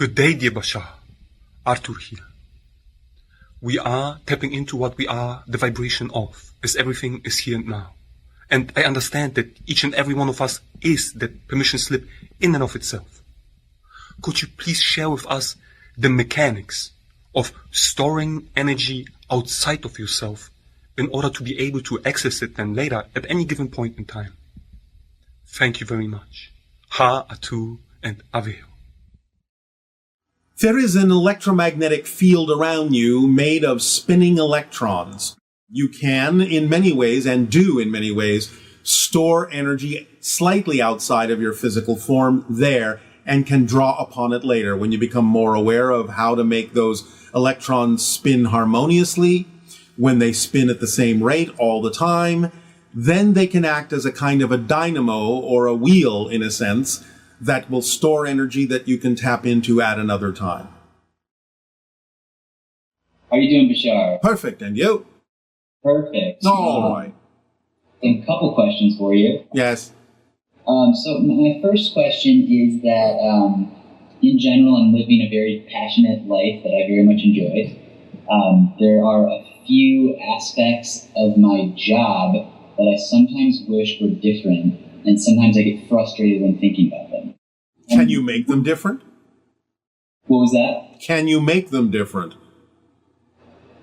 Good day, dear Bashar. Arthur here. We are tapping into what we are the vibration of, as everything is here and now. And I understand that each and every one of us is that permission slip in and of itself. Could you please share with us the mechanics of storing energy outside of yourself in order to be able to access it then later at any given point in time? Thank you very much. Ha, Atu, and Aveo. There is an electromagnetic field around you made of spinning electrons. You can, in many ways, and do in many ways, store energy slightly outside of your physical form there and can draw upon it later when you become more aware of how to make those electrons spin harmoniously, when they spin at the same rate all the time. Then they can act as a kind of a dynamo or a wheel, in a sense, that will store energy that you can tap into at another time. How are you doing, Bashar? Perfect, and you? Perfect. All right. A couple questions for you. Yes. So my first question is that, in general, I'm living a very passionate life that I very much enjoy. There are a few aspects of my job that I sometimes wish were different, and sometimes I get frustrated when thinking about them. Can you make them different? What was that? Can you make them different?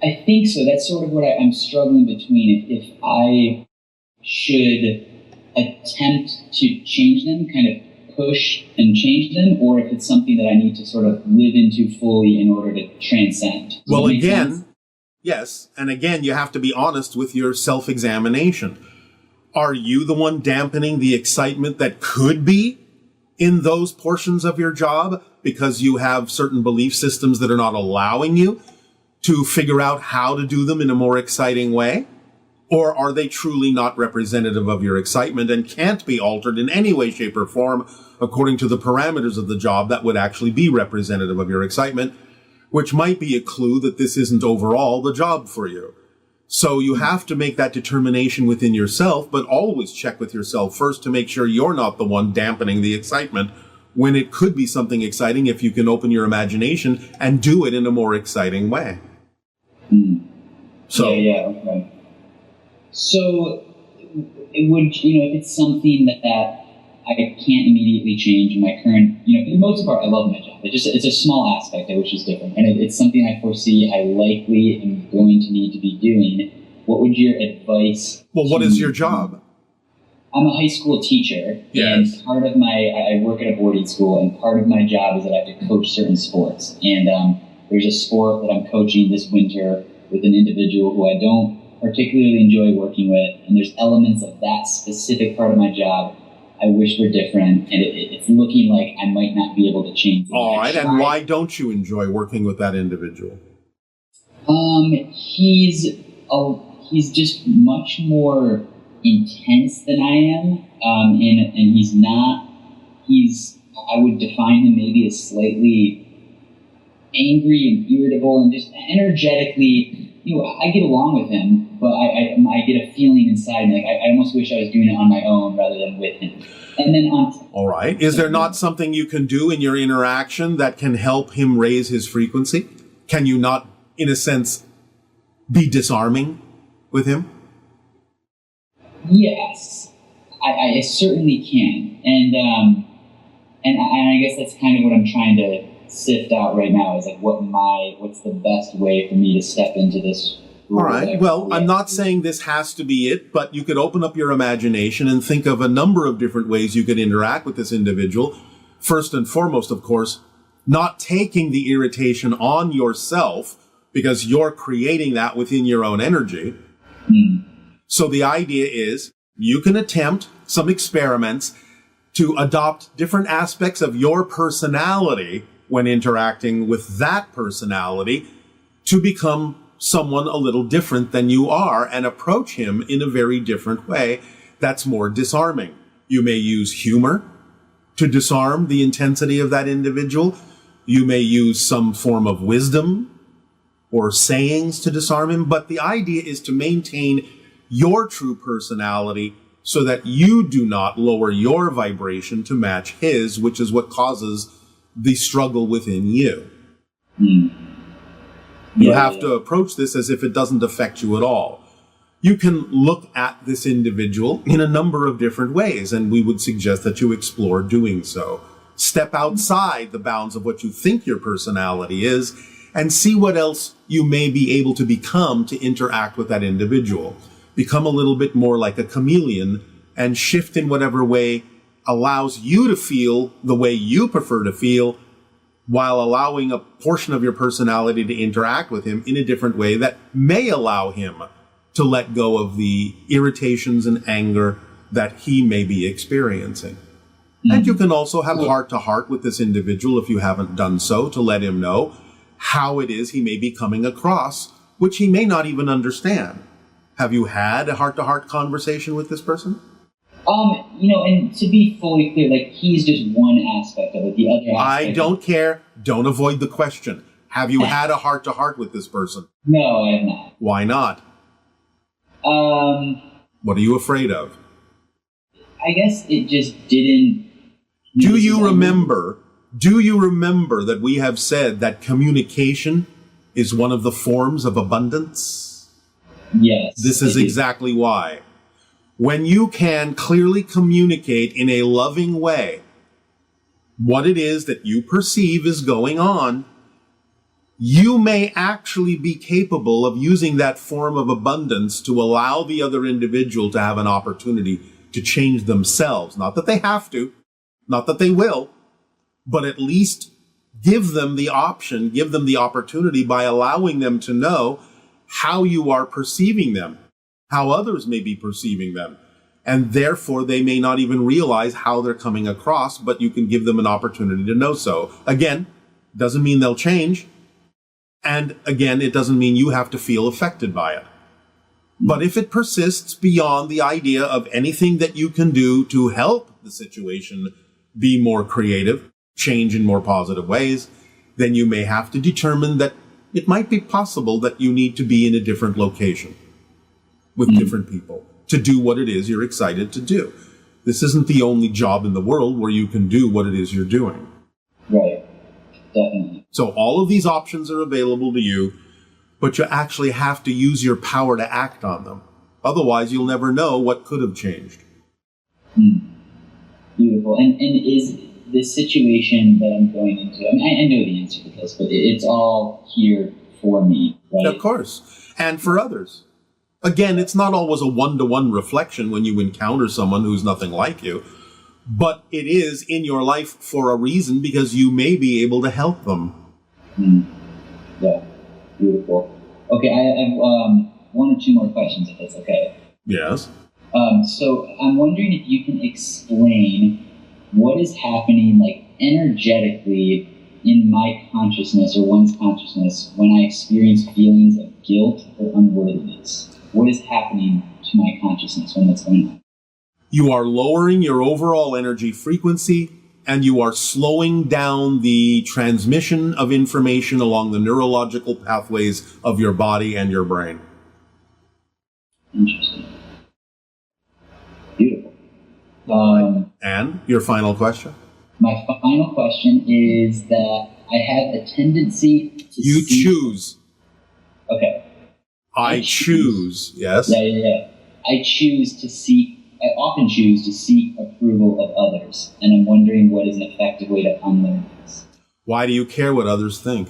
I think so. That's sort of what I'm struggling between. If I should attempt to change them, kind of push and change them, or if it's something that I need to sort of live into fully in order to transcend. Well, again, yes. And again, you have to be honest with your self-examination. Are you the one dampening the excitement that could be in those portions of your job because you have certain belief systems that are not allowing you to figure out how to do them in a more exciting way? Or are they truly not representative of your excitement and can't be altered in any way, shape, or form according to the parameters of the job that would actually be representative of your excitement, which might be a clue that this isn't overall the job for you? So you have to make that determination within yourself, but always check with yourself first to make sure you're not the one dampening the excitement when it could be something exciting if you can open your imagination and do it in a more exciting way. So, Okay. So, it would, if it's something that I can't immediately change in my current, for the most part, I love my job. It's a small aspect I wish was different. And it's something I foresee I likely am going to need to be doing. What would your advice? Well, what is your job? I'm a high school teacher. Yes. And part of I work at a boarding school, and part of my job is that I have to coach certain sports. And there's a sport that I'm coaching this winter with an individual who I don't particularly enjoy working with. And there's elements of that specific part of my job I wish were different, and it's looking like I might not be able to change them. All right, and why don't you enjoy working with that individual? He's just much more intense than I am, and I would define him maybe as slightly angry and irritable and just energetically. I get along with him, but I get a feeling inside me, like I almost wish I was doing it on my own rather than with him. And then all right. Is there not something you can do in your interaction that can help him raise his frequency? Can you not, in a sense, be disarming with him? Yes, I certainly can, and I guess that's kind of what I'm trying to sift out right now, is like what's the best way for me to step into this. All right. Well, I'm not saying this has to be it, but you could open up your imagination and think of a number of different ways you could interact with this individual. First and foremost, of course, not taking the irritation on yourself, because you're creating that within your own energy. So the idea is you can attempt some experiments to adopt different aspects of your personality when interacting with that personality to become someone a little different than you are and approach him in a very different way that's more disarming. You may use humor to disarm the intensity of that individual. You may use some form of wisdom or sayings to disarm him, but the idea is to maintain your true personality so that you do not lower your vibration to match his, which is what causes the struggle within you. Mm. You have to approach this as if it doesn't affect you at all. You can look at this individual in a number of different ways, and we would suggest that you explore doing so. Step outside the bounds of what you think your personality is and see what else you may be able to become to interact with that individual. Become a little bit more like a chameleon and shift in whatever way allows you to feel the way you prefer to feel, while allowing a portion of your personality to interact with him in a different way that may allow him to let go of the irritations and anger that he may be experiencing. Mm-hmm. And you can also have heart-to-heart with this individual, if you haven't done so, to let him know how it is he may be coming across, which he may not even understand. Have you had a heart-to-heart conversation with this person? And to be fully clear, like, he's just one aspect of it. The other aspect... I don't care. Don't avoid the question. Have you had a heart-to-heart with this person? No, I have not. Why not? What are you afraid of? I guess it just didn't... Do you remember that we have said that communication is one of the forms of abundance? Yes. This is exactly why. When you can clearly communicate in a loving way what it is that you perceive is going on, you may actually be capable of using that form of abundance to allow the other individual to have an opportunity to change themselves. Not that they have to, not that they will, but at least give them the option, give them the opportunity by allowing them to know how you are perceiving them, how others may be perceiving them. And therefore, they may not even realize how they're coming across, but you can give them an opportunity to know so. Again, doesn't mean they'll change. And again, it doesn't mean you have to feel affected by it. But if it persists beyond the idea of anything that you can do to help the situation be more creative, change in more positive ways, then you may have to determine that it might be possible that you need to be in a different location with different people to do what it is you're excited to do. This isn't the only job in the world where you can do what it is you're doing. Right. Definitely. So all of these options are available to you, but you actually have to use your power to act on them. Otherwise, you'll never know what could have changed. Beautiful. And is this situation that I'm going into, I mean, I know the answer to this, but it's all here for me, right? Of course. And for others. Again, it's not always a one-to-one reflection when you encounter someone who's nothing like you, but it is in your life for a reason, because you may be able to help them. Yeah, beautiful. Okay, I have one or two more questions, if that's okay. Yes. So I'm wondering if you can explain what is happening, like, energetically in my consciousness or one's consciousness when I experience feelings of guilt or unworthiness. What is happening to my consciousness when that's going on? You are lowering your overall energy frequency, and you are slowing down the transmission of information along the neurological pathways of your body and your brain. Interesting. Beautiful. And your final question? My final question is that I have a tendency to You choose. Okay. I choose. Yes? Yeah. I often choose to seek approval of others, and I'm wondering what is an effective way to unlearn this. Why do you care what others think?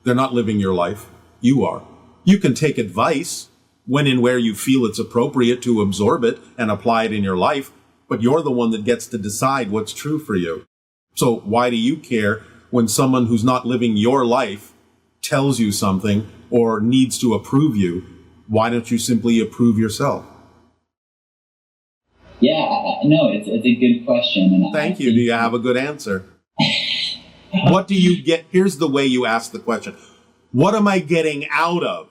They're not living your life. You are. You can take advice when and where you feel it's appropriate to absorb it and apply it in your life, but you're the one that gets to decide what's true for you. So why do you care when someone who's not living your life tells you something or needs to approve you? Why don't you simply approve yourself? Yeah, no, it's a good question. And Thank you. Do you have a good answer? What do you get? Here's the way you ask the question. What am I getting out of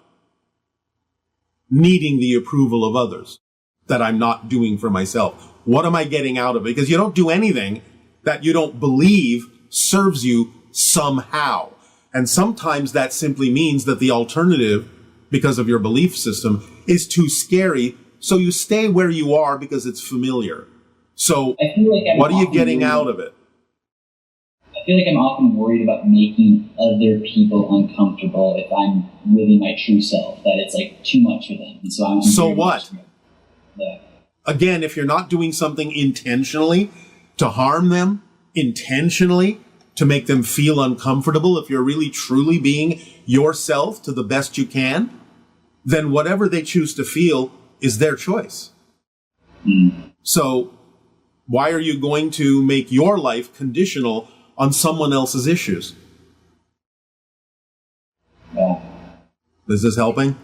needing the approval of others that I'm not doing for myself? What am I getting out of it? Because you don't do anything that you don't believe serves you somehow. And sometimes that simply means that the alternative, because of your belief system, is too scary. So you stay where you are because it's familiar. So I feel like what are you getting out of it? I feel like I'm often worried about making other people uncomfortable if I'm living my true self, that it's like too much for them. And so I'm so what? Yeah. Again, if you're not doing something intentionally to harm them, intentionally to make them feel uncomfortable, if you're really truly being yourself to the best you can, then whatever they choose to feel is their choice. So why are you going to make your life conditional on someone else's issues? Yeah. Is this helping?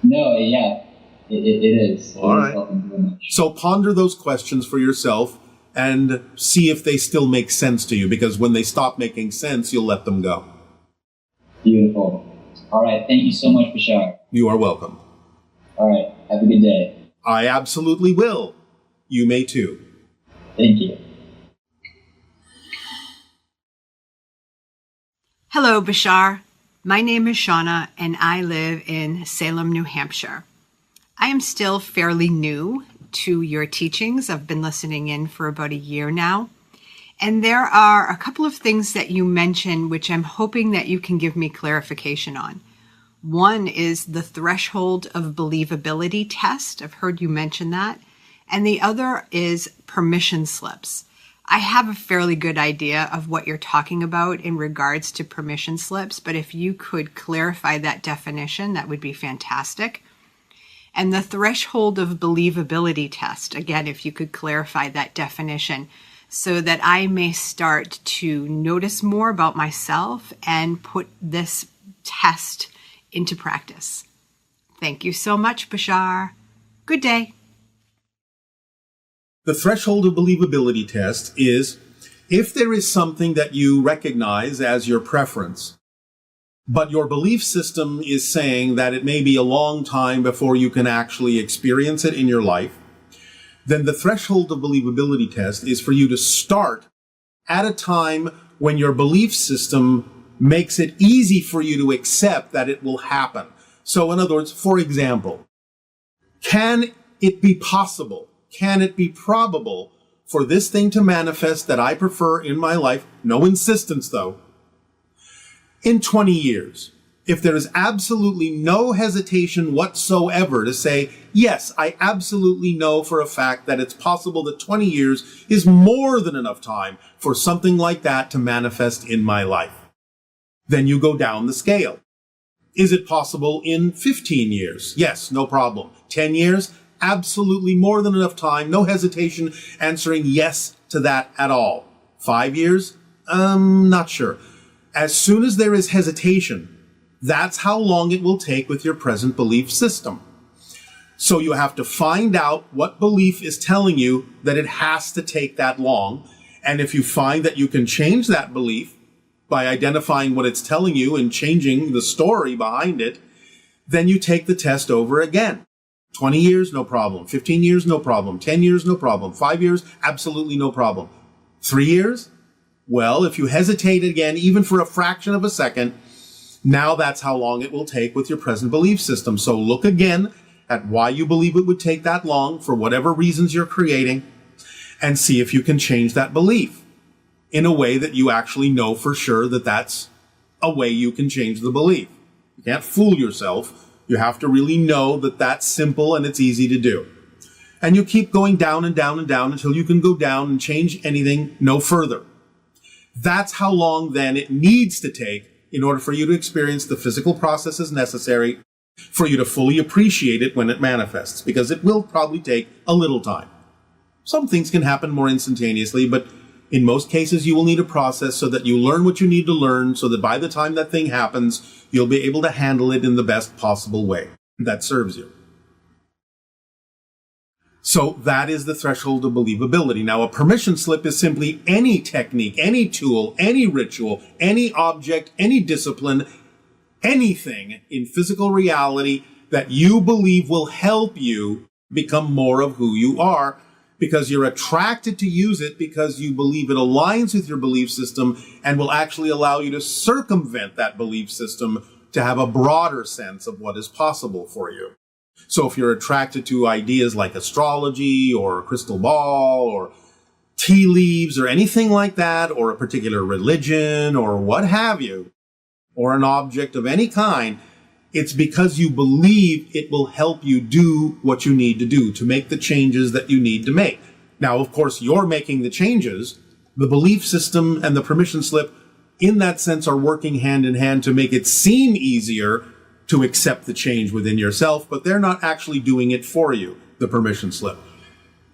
No, yeah, it is. All right. Helping very much. So ponder those questions for yourself and see if they still make sense to you, because when they stop making sense, you'll let them go. Beautiful. All right. Thank you so much, Bashar. You are welcome. All right. Have a good day. I absolutely will. You may too. Thank you. Hello, Bashar. My name is Shauna, and I live in Salem, New Hampshire. I am still fairly new to your teachings. I've been listening in for about a year now. And there are a couple of things that you mentioned which I'm hoping that you can give me clarification on. One is the threshold of believability test. I've heard you mention that. And the other is permission slips. I have a fairly good idea of what you're talking about in regards to permission slips, but if you could clarify that definition, that would be fantastic. And the threshold of believability test, again, if you could clarify that definition so that I may start to notice more about myself and put this test into practice. Thank you so much, Bashar. Good day. The threshold of believability test is if there is something that you recognize as your preference, but your belief system is saying that it may be a long time before you can actually experience it in your life, then the threshold of believability test is for you to start at a time when your belief system makes it easy for you to accept that it will happen. So in other words, for example, can it be possible? Can it be probable for this thing to manifest that I prefer in my life? No insistence, though. In 20 years, if there is absolutely no hesitation whatsoever to say, yes, I absolutely know for a fact that it's possible that 20 years is more than enough time for something like that to manifest in my life, then you go down the scale. Is it possible in 15 years? Yes, no problem. 10 years? Absolutely more than enough time, no hesitation, answering yes to that at all. 5 years? Not sure. As soon as there is hesitation, that's how long it will take with your present belief system. So you have to find out what belief is telling you that it has to take that long. And if you find that you can change that belief by identifying what it's telling you and changing the story behind it, then you take the test over again. 20 years, no problem. 15 years, no problem. 10 years, no problem. 5 years, absolutely no problem. 3 years? Well, if you hesitate again, even for a fraction of a second, now that's how long it will take with your present belief system. So look again at why you believe it would take that long for whatever reasons you're creating and see if you can change that belief in a way that you actually know for sure that that's a way you can change the belief. You can't fool yourself. You have to really know that that's simple and it's easy to do. And you keep going down and down and down until you can go down and change anything no further. That's how long then it needs to take in order for you to experience the physical processes necessary for you to fully appreciate it when it manifests, because it will probably take a little time. Some things can happen more instantaneously, but in most cases you will need a process so that you learn what you need to learn so that by the time that thing happens, you'll be able to handle it in the best possible way that serves you. So that is the threshold of believability. Now, a permission slip is simply any technique, any tool, any ritual, any object, any discipline, anything in physical reality that you believe will help you become more of who you are, because you're attracted to use it because you believe it aligns with your belief system and will actually allow you to circumvent that belief system to have a broader sense of what is possible for you. So if you're attracted to ideas like astrology or crystal ball or tea leaves or anything like that, or a particular religion or what have you, or an object of any kind, it's because you believe it will help you do what you need to do, to make the changes that you need to make. Now, of course, you're making the changes. The belief system and the permission slip, in that sense, are working hand in hand to make it seem easier to accept the change within yourself, but they're not actually doing it for you, the permission slip.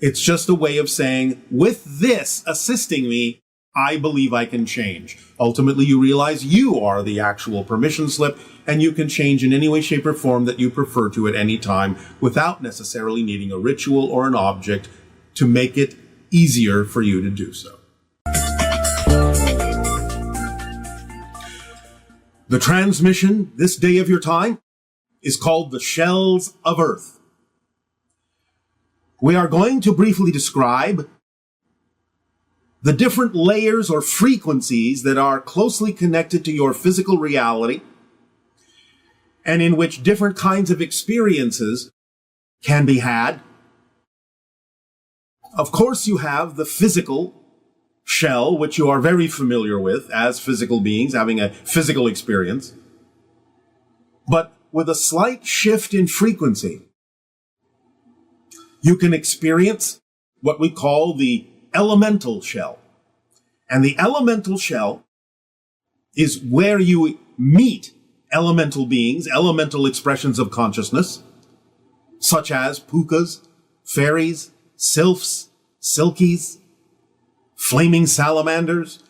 It's just a way of saying, with this assisting me, I believe I can change. Ultimately, you realize you are the actual permission slip, and you can change in any way, shape, or form that you prefer to at any time without necessarily needing a ritual or an object to make it easier for you to do so. The transmission this day of your time is called the Shells of Earth. We are going to briefly describe the different layers or frequencies that are closely connected to your physical reality and in which different kinds of experiences can be had. Of course, you have the physical shell, which you are very familiar with as physical beings having a physical experience, but with a slight shift in frequency, you can experience what we call the elemental shell. And the elemental shell is where you meet elemental beings, elemental expressions of consciousness, such as pukas, fairies, sylphs, silkies, flaming salamanders,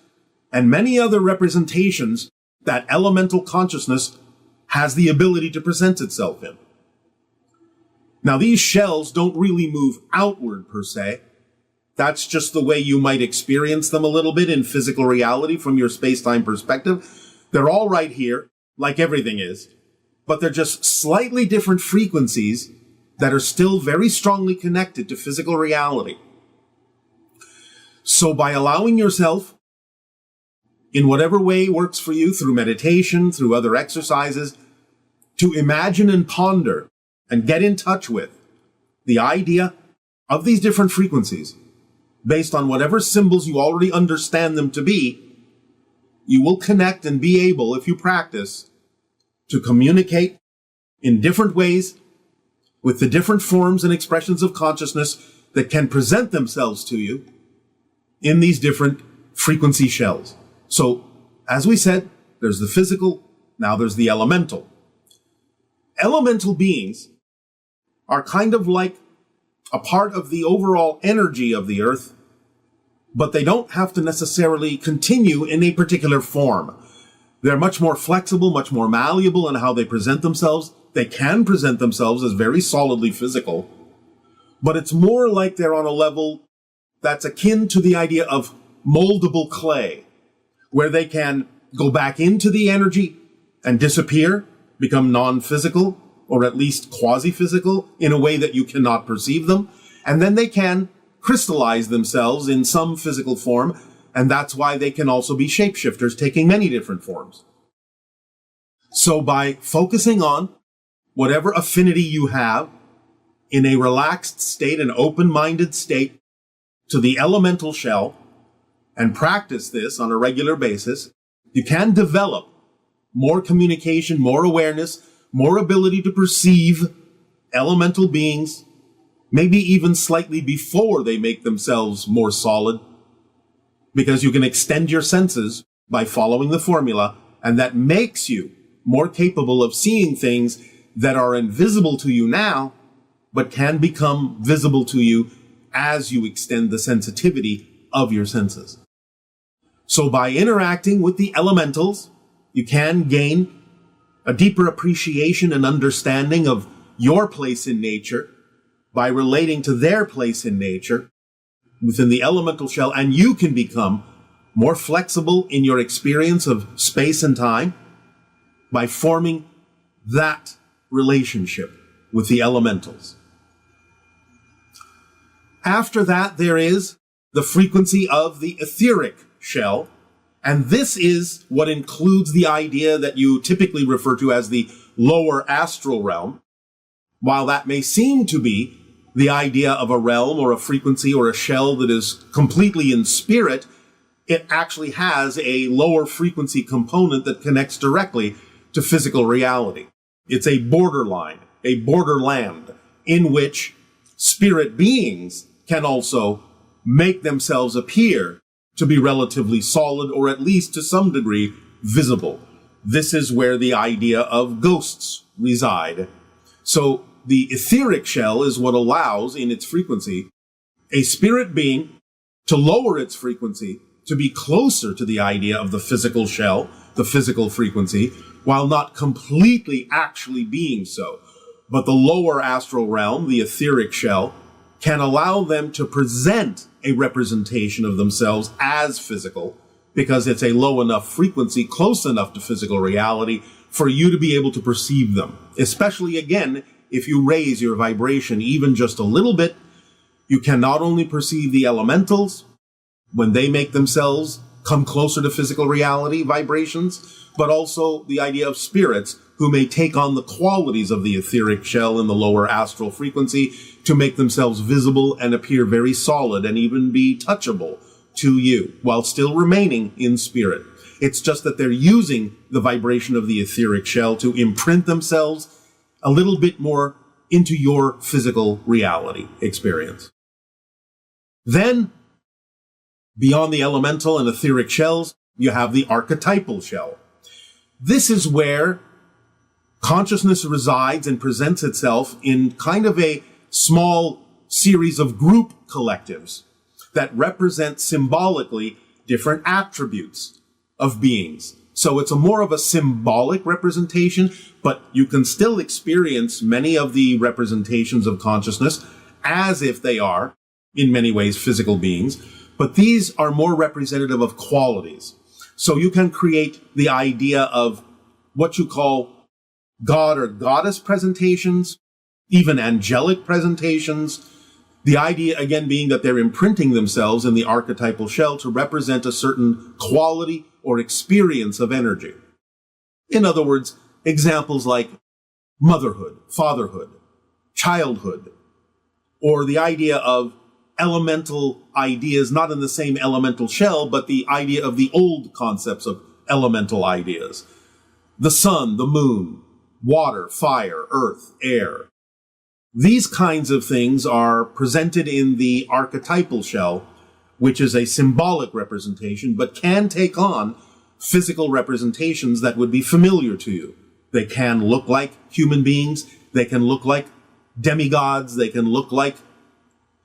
and many other representations that elemental consciousness has the ability to present itself in. Now, these shells don't really move outward per se. That's just the way you might experience them a little bit in physical reality from your space-time perspective. They're all right here, like everything is, but they're just slightly different frequencies that are still very strongly connected to physical reality. So by allowing yourself, in whatever way works for you, through meditation, through other exercises, to imagine and ponder and get in touch with the idea of these different frequencies, based on whatever symbols you already understand them to be, you will connect and be able, if you practice, to communicate in different ways with the different forms and expressions of consciousness that can present themselves to you in these different frequency shells. So, as we said, there's the physical, now there's the elemental. Elemental beings are kind of like a part of the overall energy of the earth, but they don't have to necessarily continue in a particular form. They're much more flexible, much more malleable in how they present themselves. They can present themselves as very solidly physical, but it's more like they're on a level that's akin to the idea of moldable clay, where they can go back into the energy and disappear, become non-physical, or at least quasi-physical, in a way that you cannot perceive them. And then they can crystallize themselves in some physical form, and that's why they can also be shapeshifters, taking many different forms. So by focusing on whatever affinity you have in a relaxed state, an open-minded state to the elemental shell, and practice this on a regular basis, you can develop more communication, more awareness, more ability to perceive elemental beings, maybe even slightly before they make themselves more solid, because you can extend your senses by following the formula, and that makes you more capable of seeing things that are invisible to you now, but can become visible to you as you extend the sensitivity of your senses. So by interacting with the elementals, you can gain a deeper appreciation and understanding of your place in nature by relating to their place in nature within the elemental shell, and you can become more flexible in your experience of space and time by forming that relationship with the elementals. After that, there is the frequency of the etheric shell, and this is what includes the idea that you typically refer to as the lower astral realm. While that may seem to be the idea of a realm or a frequency or a shell that is completely in spirit, it actually has a lower frequency component that connects directly to physical reality. It's a borderline, a borderland in which spirit beings can also make themselves appear to be relatively solid or at least to some degree visible. This is where the idea of ghosts reside. So the etheric shell is what allows, in its frequency, a spirit being to lower its frequency to be closer to the idea of the physical shell, the physical frequency, while not completely actually being so. But the lower astral realm, the etheric shell, can allow them to present a representation of themselves as physical, because it's a low enough frequency, close enough to physical reality, for you to be able to perceive them. Especially, again, if you raise your vibration even just a little bit, you can not only perceive the elementals when they make themselves come closer to physical reality vibrations, but also the idea of spirits who may take on the qualities of the etheric shell in the lower astral frequency to make themselves visible and appear very solid and even be touchable to you while still remaining in spirit. It's just that they're using the vibration of the etheric shell to imprint themselves a little bit more into your physical reality experience. Then, beyond the elemental and etheric shells, you have the archetypal shell. This is where consciousness resides and presents itself in kind of a small series of group collectives that represent symbolically different attributes of beings. So it's a more of a symbolic representation, but you can still experience many of the representations of consciousness as if they are, in many ways, physical beings. But these are more representative of qualities. So you can create the idea of what you call God or goddess presentations, even angelic presentations. The idea, again, being that they're imprinting themselves in the archetypal shell to represent a certain quality or experience of energy. In other words, examples like motherhood, fatherhood, childhood, or the idea of elemental ideas, not in the same elemental shell, but the idea of the old concepts of elemental ideas. The sun, the moon, water, fire, earth, air. These kinds of things are presented in the archetypal shell, which is a symbolic representation, but can take on physical representations that would be familiar to you. They can look like human beings. They can look like demigods. They can look like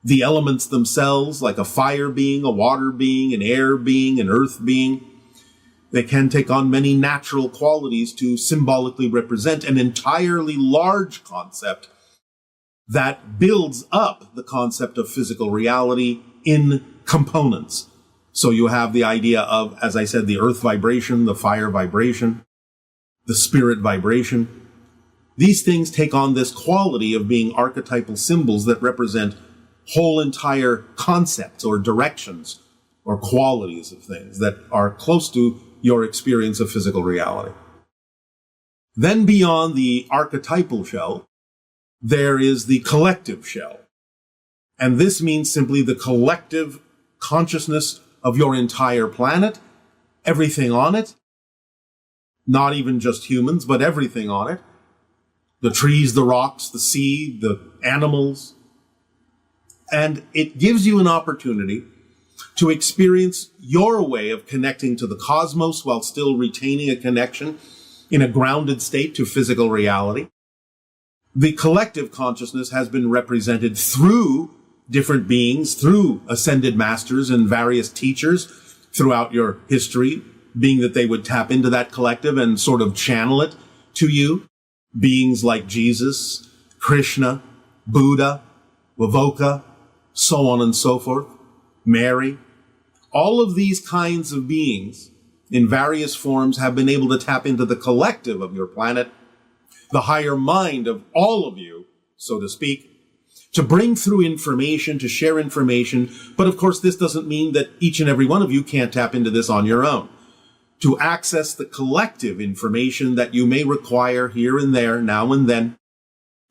the elements themselves, like a fire being, a water being, an air being, an earth being. They can take on many natural qualities to symbolically represent an entirely large concept that builds up the concept of physical reality in components. So you have the idea of, as I said, the earth vibration, the fire vibration, the spirit vibration. These things take on this quality of being archetypal symbols that represent whole entire concepts or directions or qualities of things that are close to your experience of physical reality. Then beyond the archetypal shell, there is the collective shell. And this means simply the collective consciousness of your entire planet, everything on it, not even just humans, but everything on it, the trees, the rocks, the sea, the animals. And it gives you an opportunity to experience your way of connecting to the cosmos while still retaining a connection in a grounded state to physical reality. The collective consciousness has been represented through different beings, through ascended masters and various teachers throughout your history, being that they would tap into that collective and sort of channel it to you. Beings like Jesus, Krishna, Buddha, Vavoka, so on and so forth, Mary. All of these kinds of beings in various forms have been able to tap into the collective of your planet, the higher mind of all of you, so to speak, to bring through information, to share information. But of course, this doesn't mean that each and every one of you can't tap into this on your own. To access the collective information that you may require here and there, now and then,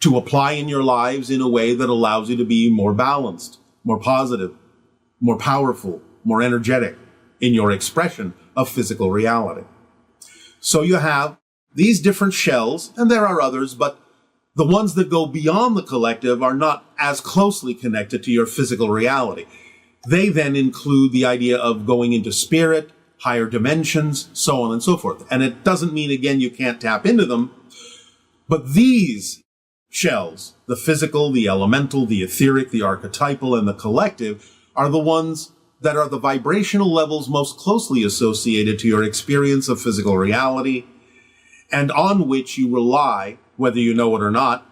to apply in your lives in a way that allows you to be more balanced, more positive, more powerful, more energetic in your expression of physical reality. So you have these different shells, and there are others, but the ones that go beyond the collective are not as closely connected to your physical reality. They then include the idea of going into spirit, higher dimensions, so on and so forth. And it doesn't mean, again, you can't tap into them, but these shells, the physical, the elemental, the etheric, the archetypal, and the collective, are the ones that are the vibrational levels most closely associated to your experience of physical reality, and on which you rely, whether you know it or not,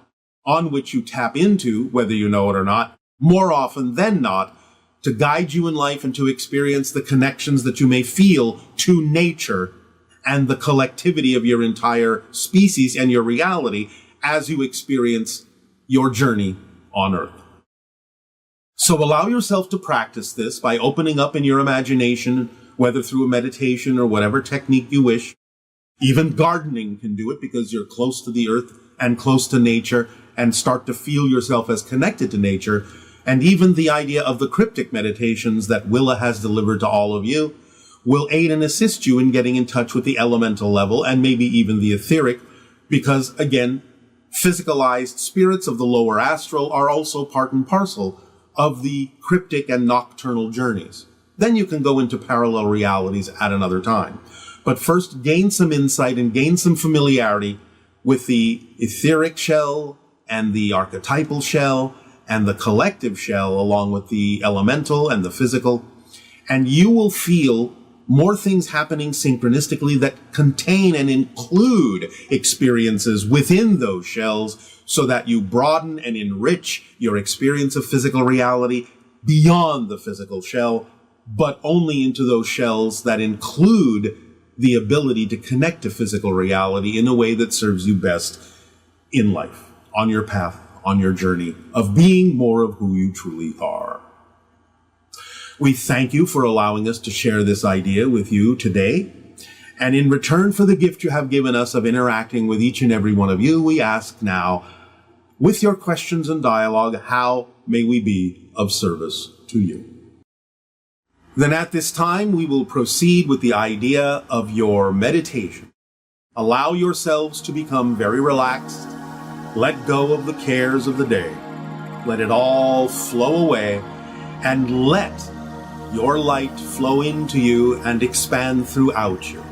on which you tap into, whether you know it or not, more often than not, to guide you in life and to experience the connections that you may feel to nature and the collectivity of your entire species and your reality as you experience your journey on Earth. So allow yourself to practice this by opening up in your imagination, whether through a meditation or whatever technique you wish. Even gardening can do it because you're close to the earth and close to nature and start to feel yourself as connected to nature. And even the idea of the cryptic meditations that Willa has delivered to all of you will aid and assist you in getting in touch with the elemental level and maybe even the etheric, because, again, physicalized spirits of the lower astral are also part and parcel of the cryptic and nocturnal journeys. Then you can go into parallel realities at another time. But first, gain some insight and gain some familiarity with the etheric shell and the archetypal shell and the collective shell, along with the elemental and the physical. And you will feel more things happening synchronistically that contain and include experiences within those shells, so that you broaden and enrich your experience of physical reality beyond the physical shell, but only into those shells that include the ability to connect to physical reality in a way that serves you best in life, on your path, on your journey of being more of who you truly are. We thank you for allowing us to share this idea with you today. And in return for the gift you have given us of interacting with each and every one of you, we ask now, with your questions and dialogue, how may we be of service to you? Then at this time, we will proceed with the idea of your meditation. Allow yourselves to become very relaxed. Let go of the cares of the day. Let it all flow away, and let your light flow into you and expand throughout you.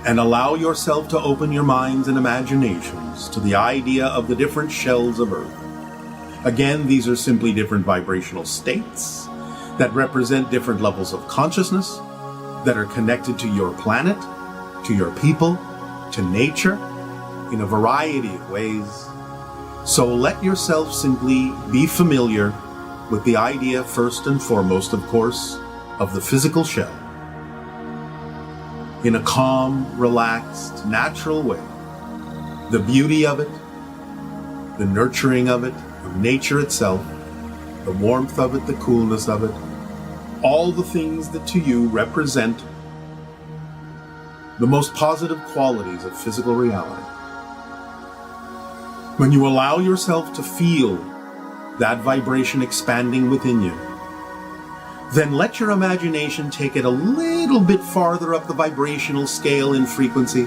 And allow yourself to open your minds and imaginations to the idea of the different shells of Earth. Again, these are simply different vibrational states that represent different levels of consciousness that are connected to your planet, to your people, to nature, in a variety of ways. So let yourself simply be familiar with the idea, first and foremost, of course, of the physical shell, in a calm, relaxed, natural way. The beauty of it, the nurturing of it, of nature itself, the warmth of it, the coolness of it, all the things that to you represent the most positive qualities of physical reality. When you allow yourself to feel that vibration expanding within you, then let your imagination take it a little bit farther up the vibrational scale in frequency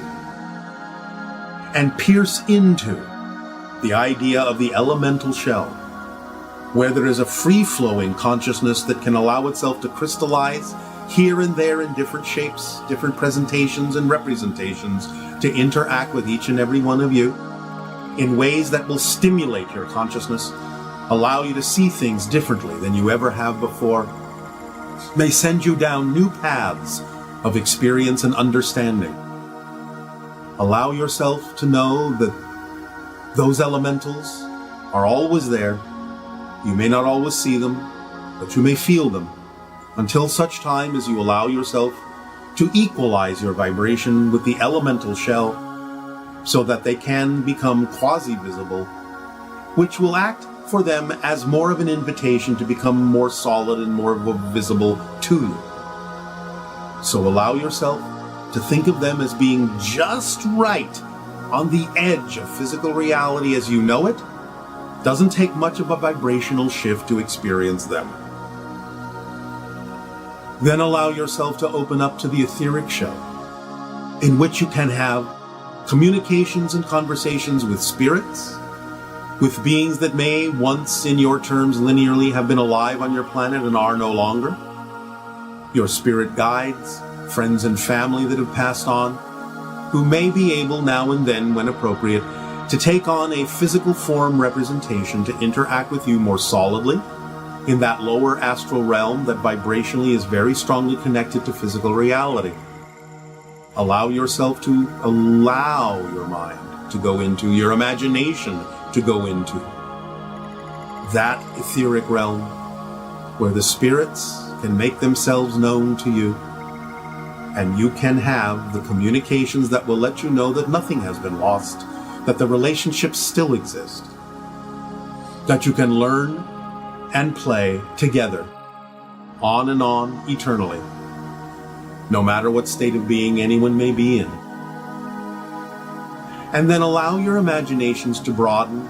and pierce into the idea of the elemental shell, where there is a free-flowing consciousness that can allow itself to crystallize here and there in different shapes, different presentations and representations, to interact with each and every one of you in ways that will stimulate your consciousness, allow you to see things differently than you ever have before, may send you down new paths of experience and understanding. Allow yourself to know that those elementals are always there. You may not always see them, but you may feel them, until such time as you allow yourself to equalize your vibration with the elemental shell, so that they can become quasi-visible, which will act for them as more of an invitation to become more solid and more visible to you. So allow yourself to think of them as being just right on the edge of physical reality as you know it, doesn't take much of a vibrational shift to experience them. Then allow yourself to open up to the etheric shell, in which you can have communications and conversations with spirits, with beings that may once, in your terms, linearly have been alive on your planet and are no longer, your spirit guides, friends and family that have passed on, who may be able now and then, when appropriate, to take on a physical form representation to interact with you more solidly in that lower astral realm that vibrationally is very strongly connected to physical reality. Allow yourself to allow your mind to go into, your imagination to go into that etheric realm where the spirits can make themselves known to you, and you can have the communications that will let you know that nothing has been lost, that the relationships still exist, that you can learn and play together on and on eternally, no matter what state of being anyone may be in. And then allow your imaginations to broaden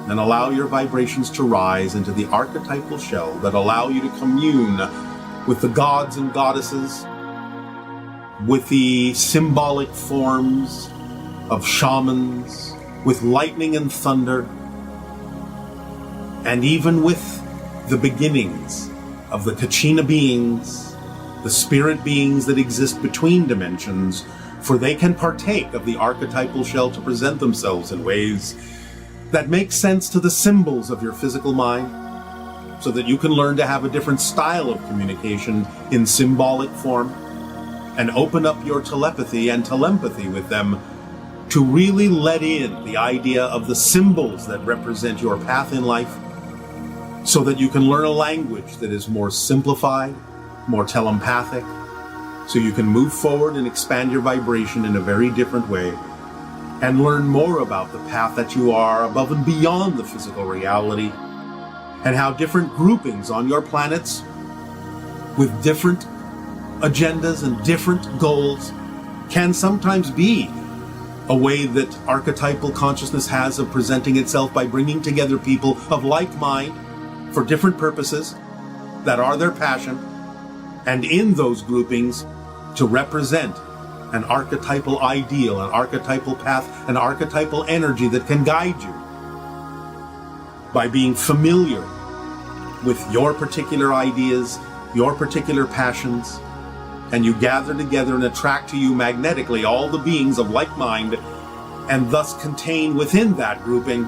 and allow your vibrations to rise into the archetypal shell that allow you to commune with the gods and goddesses, with the symbolic forms of shamans, with lightning and thunder, and even with the beginnings of the Kachina beings, the spirit beings that exist between dimensions, for they can partake of the archetypal shell to present themselves in ways that make sense to the symbols of your physical mind, so that you can learn to have a different style of communication in symbolic form, and open up your telepathy and telempathy with them to really let in the idea of the symbols that represent your path in life, so that you can learn a language that is more simplified, more telepathic, so you can move forward and expand your vibration in a very different way, and learn more about the path that you are above and beyond the physical reality, and how different groupings on your planets with different agendas and different goals can sometimes be a way that archetypal consciousness has of presenting itself by bringing together people of like mind for different purposes that are their passion, and in those groupings to represent an archetypal ideal, an archetypal path, an archetypal energy that can guide you by being familiar with your particular ideas, your particular passions, and you gather together and attract to you magnetically all the beings of like mind, and thus contain within that grouping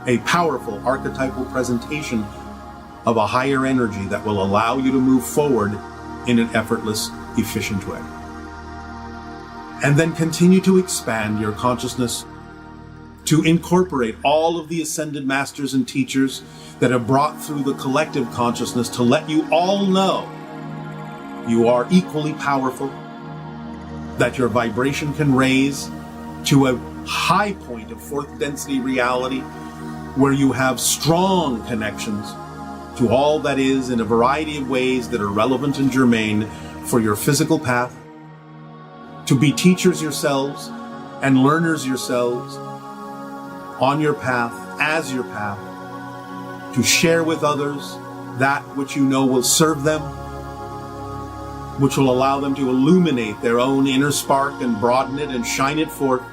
a powerful archetypal presentation of a higher energy that will allow you to move forward in an effortless, efficient way. And then continue to expand your consciousness to incorporate all of the ascended masters and teachers that have brought through the collective consciousness to let you all know you are equally powerful, that your vibration can raise to a high point of fourth density reality where you have strong connections to all that is in a variety of ways that are relevant and germane for your physical path, to be teachers yourselves and learners yourselves on your path, as your path, to share with others that which you know will serve them, which will allow them to illuminate their own inner spark and broaden it and shine it forth.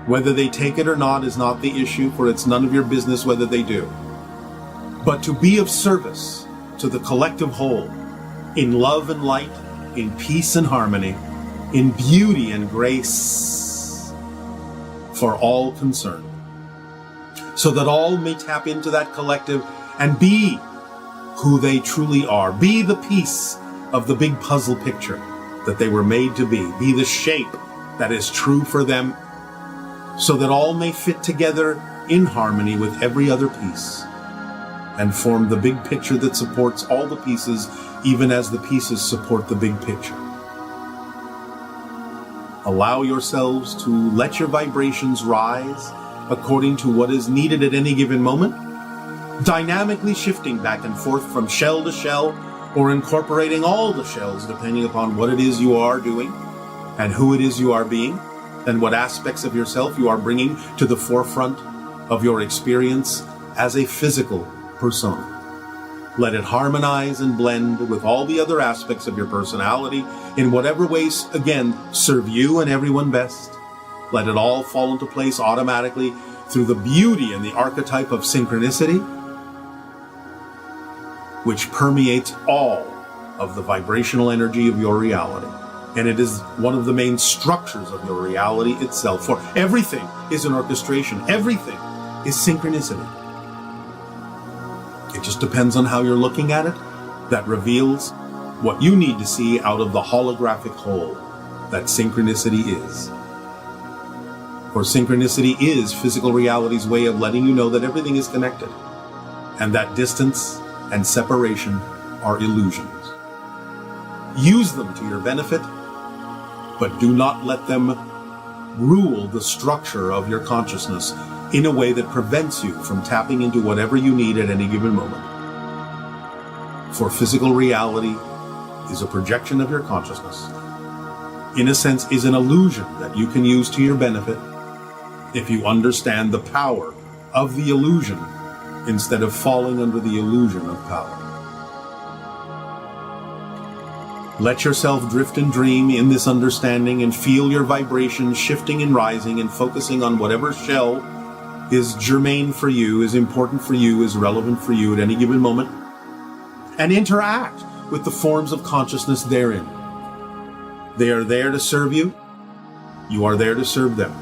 Whether they take it or not is not the issue, for it's none of your business whether they do. But to be of service to the collective whole, in love and light, in peace and harmony, in beauty and grace for all concerned, so that all may tap into that collective and be who they truly are, be the piece of the big puzzle picture that they were made to be the shape that is true for them, so that all may fit together in harmony with every other piece and form the big picture that supports all the pieces, even as the pieces support the big picture. Allow yourselves to let your vibrations rise according to what is needed at any given moment, dynamically shifting back and forth from shell to shell, or incorporating all the shells depending upon what it is you are doing and who it is you are being, and what aspects of yourself you are bringing to the forefront of your experience as a physical persona. Let it harmonize and blend with all the other aspects of your personality in whatever ways, again, serve you and everyone best. Let it all fall into place automatically through the beauty and the archetype of synchronicity, which permeates all of the vibrational energy of your reality. And it is one of the main structures of your reality itself. For everything is an orchestration. Everything is synchronicity. It just depends on how you're looking at it. That reveals what you need to see out of the holographic whole that synchronicity is. For synchronicity is physical reality's way of letting you know that everything is connected, and that distance and separation are illusions. Use them to your benefit, but do not let them rule the structure of your consciousness in a way that prevents you from tapping into whatever you need at any given moment. For physical reality is a projection of your consciousness. In a sense, is an illusion that you can use to your benefit if you understand the power of the illusion instead of falling under the illusion of power. Let yourself drift and dream in this understanding and feel your vibrations shifting and rising and focusing on whatever shell is germane for you, is important for you, is relevant for you at any given moment, and interact with the forms of consciousness therein. They are there to serve you. You are there to serve them.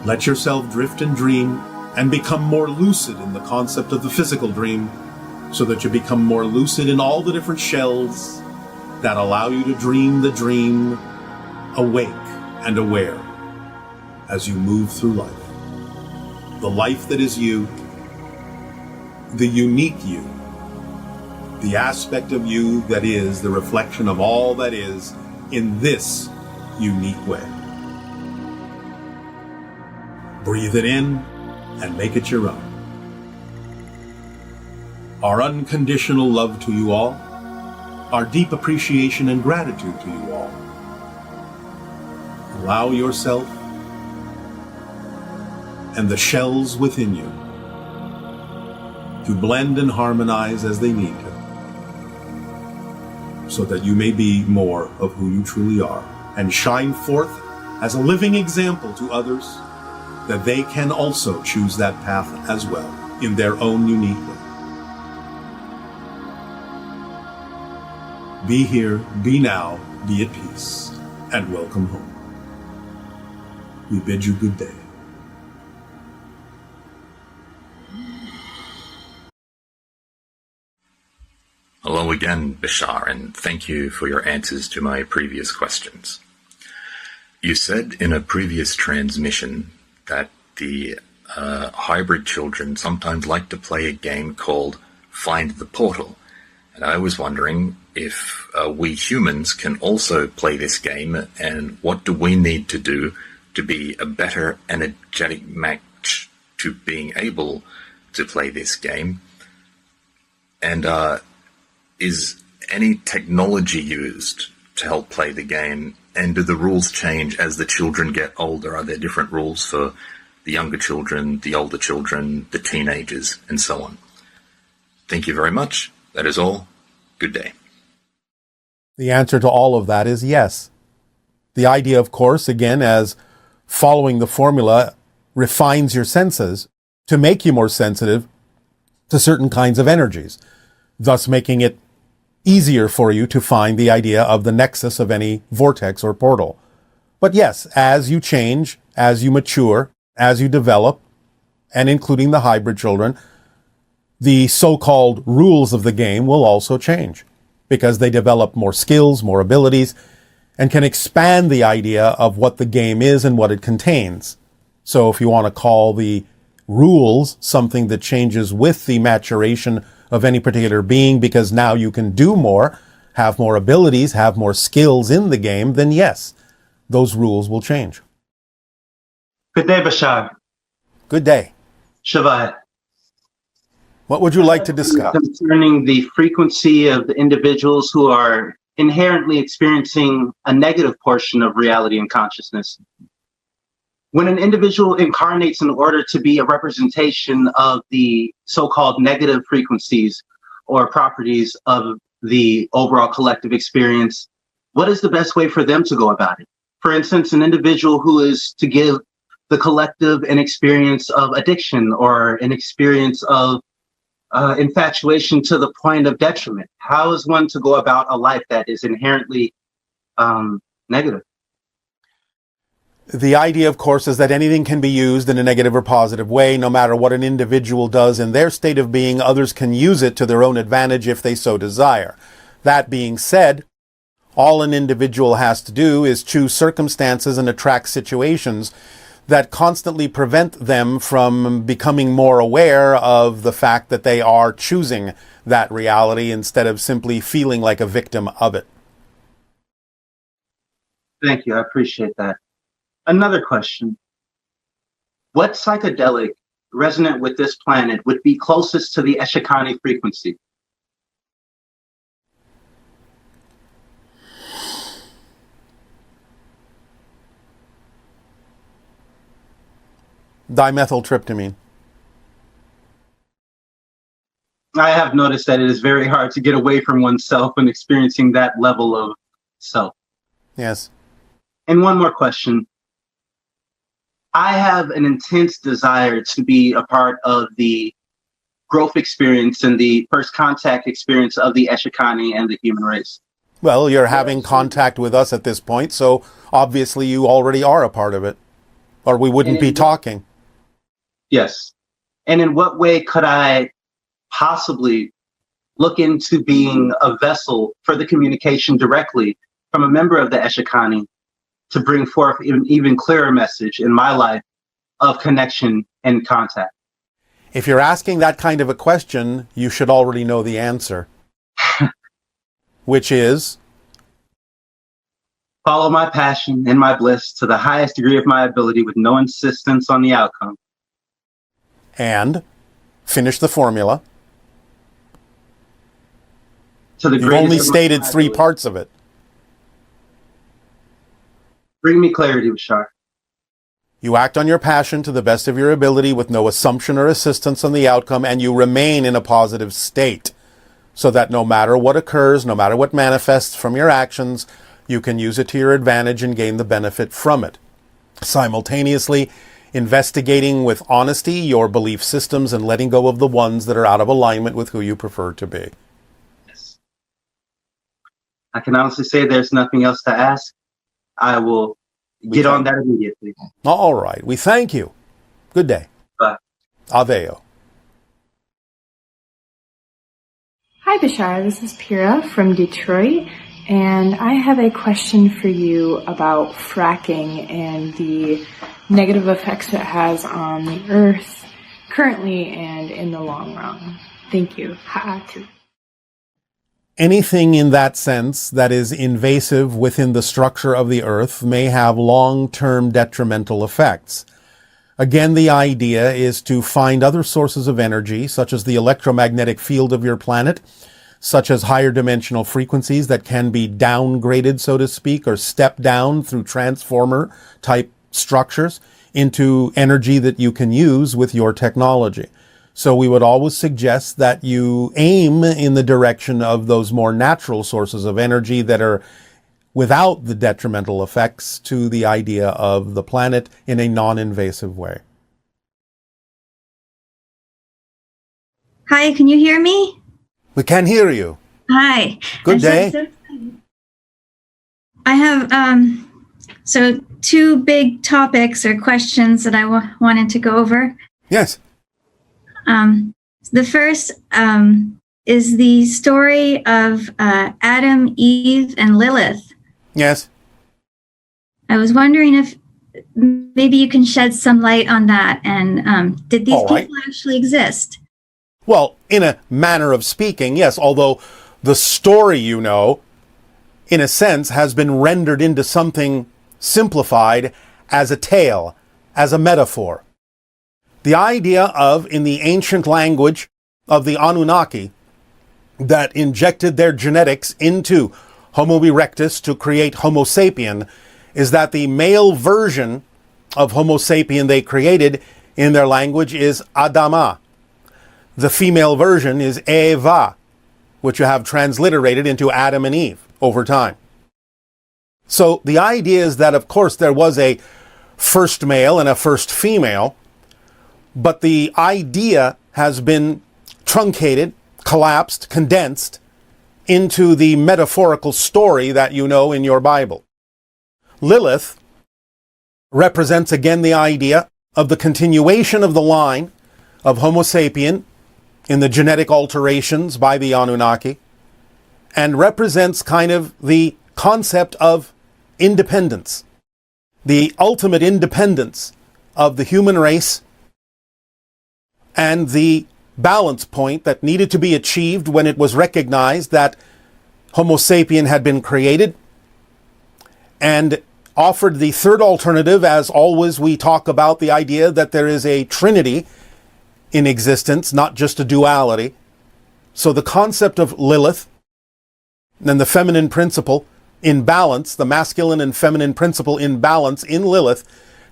Let yourself drift and dream and become more lucid in the concept of the physical dream, so that you become more lucid in all the different shells that allow you to dream the dream awake and aware as you move through life. The life that is you, the unique you, the aspect of you that is the reflection of all that is in this unique way. Breathe it in and make it your own. Our unconditional love to you all, our deep appreciation and gratitude to you all. Allow yourself and the shells within you to blend and harmonize as they need to, so that you may be more of who you truly are and shine forth as a living example to others, that they can also choose that path as well in their own unique way. Be here, be now, be at peace, and welcome home. We bid you good day. Hello again, Bashar, and thank you for your answers to my previous questions. You said in a previous transmission that the hybrid children sometimes like to play a game called Find the Portal, and I was wondering if we humans can also play this game, and what do we need to do to be a better energetic match to being able to play this game? And is any technology used to help play the game, and do the rules change as the children get older? Are there different rules for the younger children, the older children, the teenagers, and so on? Thank you very much. That is all. Good day. The answer to all of that is yes. The idea, of course, again, as following the formula refines your senses to make you more sensitive to certain kinds of energies, thus making it easier for you to find the idea of the nexus of any vortex or portal. But yes, as you change, as you mature, as you develop, and including the hybrid children, the so-called rules of the game will also change, because they develop more skills, more abilities, and can expand the idea of what the game is and what it contains. So if you want to call the rules something that changes with the maturation of any particular being, because now you can do more, have more abilities, have more skills in the game, then yes, those rules will change. Good day, Bashar. Good day. Shavai. What would you like to discuss? Concerning the frequency of the individuals who are inherently experiencing a negative portion of reality and consciousness. When an individual incarnates in order to be a representation of the so-called negative frequencies or properties of the overall collective experience, what is the best way for them to go about it? For instance, an individual who is to give the collective an experience of addiction or an experience of infatuation to the point of detriment. How is one to go about a life that is inherently negative? The idea, of course, is that anything can be used in a negative or positive way. No matter what an individual does in their state of being, others can use it to their own advantage if they so desire. That being said, all an individual has to do is choose circumstances and attract situations that constantly prevent them from becoming more aware of the fact that they are choosing that reality instead of simply feeling like a victim of it. Thank you. I appreciate that. Another question. What psychedelic resonant with this planet would be closest to the Eshikani frequency? Dimethyltryptamine. I have noticed that it is very hard to get away from oneself when experiencing that level of self. Yes. And one more question. I have an intense desire to be a part of the growth experience and the first contact experience of the Eshikani and the human race. Well, you're having contact with us at this point, so obviously you already are a part of it, or we wouldn't be talking. Yes. And in what way could I possibly look into being a vessel for the communication directly from a member of the Eshikani to bring forth an even clearer message in my life of connection and contact? If you're asking that kind of a question, you should already know the answer. Which is? Follow my passion and my bliss to the highest degree of my ability with no insistence on the outcome. And finish the formula. You've only stated 3 parts of it. Bring me clarity, Bashar. You act on your passion to the best of your ability with no assumption or assistance on the outcome, and you remain in a positive state so that no matter what occurs, no matter what manifests from your actions, you can use it to your advantage and gain the benefit from it. Simultaneously, investigating with honesty your belief systems and letting go of the ones that are out of alignment with who you prefer to be. Yes. I can honestly say there's nothing else to ask. I will get on that immediately. All right. We thank you. Good day. Bye. Aveo. Hi, Bashar. This is Pira from Detroit, and I have a question for you about fracking and the negative effects it has on the Earth currently and in the long run. Thank you. Ha'atu. Anything in that sense that is invasive within the structure of the Earth may have long-term detrimental effects. Again, the idea is to find other sources of energy, such as the electromagnetic field of your planet, such as higher dimensional frequencies that can be downgraded, so to speak, or stepped down through transformer-type structures into energy that you can use with your technology. So we would always suggest that you aim in the direction of those more natural sources of energy that are without the detrimental effects to the idea of the planet in a non-invasive way. Hi, can you hear me? We can hear you. Hi. Good day. I have so 2 big topics or questions that I wanted to go over. Yes. The first is the story of Adam, Eve, and Lilith. Yes. I was wondering if maybe you can shed some light on that, and did these people actually exist? Well, in a manner of speaking, yes, although the story, you know, in a sense, has been rendered into something simplified as a tale, as a metaphor. The idea of, in the ancient language of the Anunnaki, that injected their genetics into Homo erectus to create Homo sapien is that the male version of Homo sapien they created in their language is Adama. The female version is Eva, which you have transliterated into Adam and Eve over time. So the idea is that, of course, there was a first male and a first female, but the idea has been truncated, collapsed, condensed into the metaphorical story that you know in your Bible. Lilith represents again the idea of the continuation of the line of Homo sapien in the genetic alterations by the Anunnaki, and represents kind of the concept of independence, the ultimate independence of the human race, and the balance point that needed to be achieved when it was recognized that Homo sapien had been created, and offered the third alternative. As always, we talk about the idea that there is a trinity in existence, not just a duality. So the concept of Lilith and the feminine principle in balance, the masculine and feminine principle in balance in Lilith,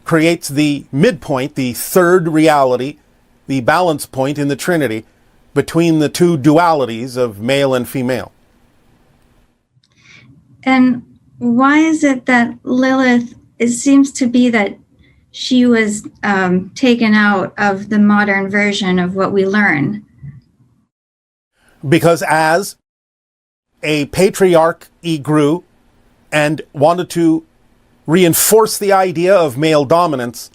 creates the midpoint, the third reality, the balance point in the Trinity between the two dualities of male and female. And why is it that Lilith, it seems to be that she was taken out of the modern version of what we learn? Because as a patriarch grew and wanted to reinforce the idea of male dominance,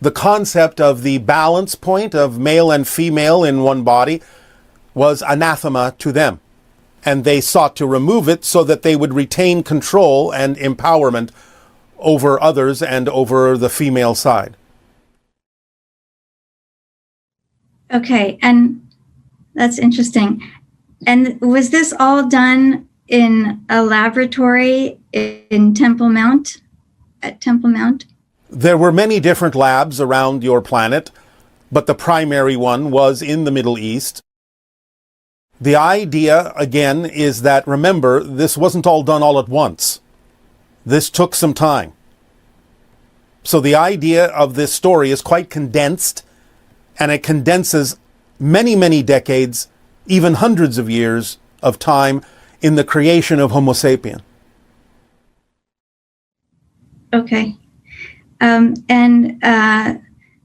the concept of the balance point of male and female in one body was anathema to them. And they sought to remove it so that they would retain control and empowerment over others and over the female side. Okay, and that's interesting. And was this all done in a laboratory in Temple Mount, at Temple Mount? There were many different labs around your planet, but the primary one was in the Middle East. The idea, again, is that, remember, this wasn't all done all at once. This took some time. So the idea of this story is quite condensed, and it condenses many, many decades, even hundreds of years of time in the creation of Homo sapien. Okay.